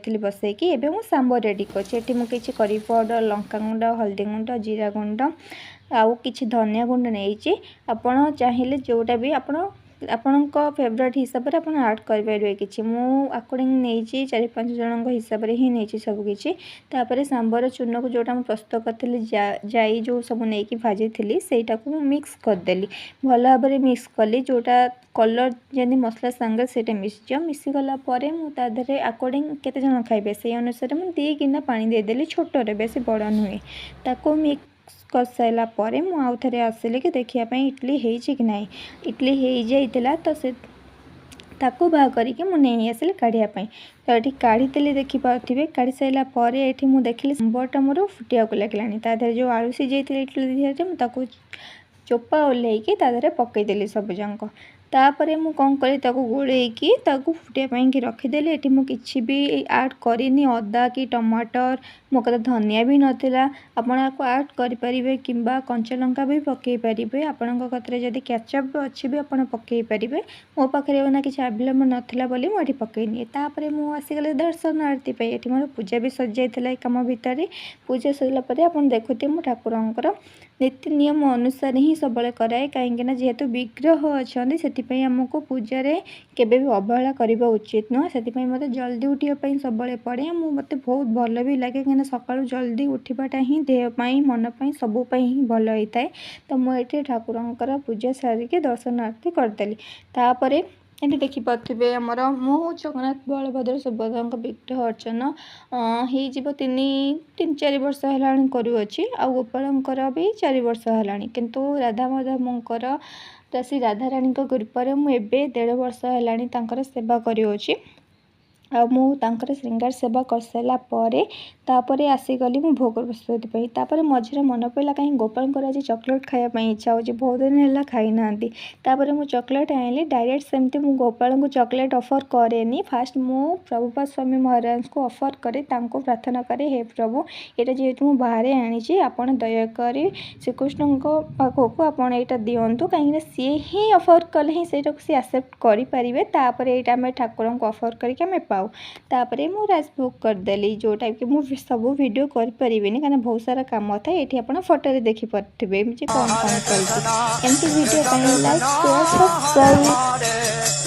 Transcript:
करी बसैकी एबे मु सांबर रेडी कर किसी करी पाउडर लंका गुंड हल्दी गुंड जीरा गुंड आउ किसी धनिया गुंड नहीं आपण चाहिए जोटा भी आपण फेवरेट हिसाब से आप आड करेंगे कि अकॉर्डिंग नहीं 4-5 जन हिसाब से ही नहीं सबकि तापर सांबर चूर्ण को जोटा प्रस्तुत करी जाई जो सब नहीं भाजी थी सेटा को मिक्स करदेली भल भाव में मिक्स कली जोटा कलर जमी मसला सांगे से मिसीगला मुझे अकॉर्डिंग केते जन खाइबे से अनुसार मुझे 2 गिना पानी देदेली छोटे बेसी बड़ नुहे ताको मिक्स कर सारा पर मुझे आसिली कि देखापी इडली हो ना इडली हो जाता तो से ताको बाह करके मुझे आसिली काढ़ापी तो ये काढ़ी देखिपे काढ़ी सारापर ये मुझे देखिली सांबरटा मोर फुटिया लगे तादेह जो आलू सीझे इडली मुझे चोपा ओल्लैकी तादेह पकईदेली सब जाक तापर मु कौन करी गोलैकी फुटापी रखीदेली ये मुझे किसी भी ऐड करनी अदा कि टमाटर मो कते धनिया भी नाला आपण आपको ऐड करें कि कंचा लंका भी पकई पारे आपण जदि केचप अच्छी भी आप पकई पारे मो पाखे ना कि अवेलेबल नाला मुझे पकईनी तापर मुझे दर्शन आरती ये मोर पूजा भी सजाई कम भितर पूजा सरला आप देखुए मो ठाकुर नीति नियम अनुसार ही सब कराए कहीं जेहेतु विग्रह अच्छा से आमको पूजा केबे भी अवहेला करने उचित नुह से मत जल्दी उठापी सब पड़े मत बहुत भल भी लगे कहीं सका जल्दी उठाटा ही देहपाई मनपाई सबूपाई ही भल होता है तो मुझे ठाकुर पूजा सारिके दर्शन आरती करदेली तापर ये देखिपे आमर मु जगन्नाथ बलभद्र सुभद्रा विग्रह अर्चना हो 3-4 वर्ष है करुँची आ गोपाल भी 4 वर्ष है किंतु राधा माधवंकर श्री राधा रानी कृपार मुझे 1.5 वर्ष है सेवा करुँची आर श्रृंगार सेवा कर सारापर तापर आसीगली मु भोग प्रस्तुति तापर मझे मन पड़ा कहीं गोपाल आज चॉकलेट खायापी इच्छा हो बहुत दिन है खाई ना तापर मु चॉकलेट आइली डायरेक्ट सेमती मु गोपाल को चॉकलेट ऑफर करेनी फास्ट मु प्रभुपाद स्वामी महाराज को ऑफर करे तांको प्रार्थना करे हे प्रभु ये जेहेतु मुझे बाहर आनी आपड़ दयाक श्रीकृष्ण पाखक आपड़ यहाँ दिंतु कहीं सी ही ऑफर कले ही से एक्सेप्ट करें तापर यहाँ आम ठाकुर को ऑफर करके पाऊ तापर मु राजभोग करदेली जोटा कि मुझे सब वीडियो कर परिवेनी कहीं बहुत सारा काम था ये आप फोटो देखिपे कौन कौन चलती एमती वीडियो लाइक शेयर सब्सक्राइब।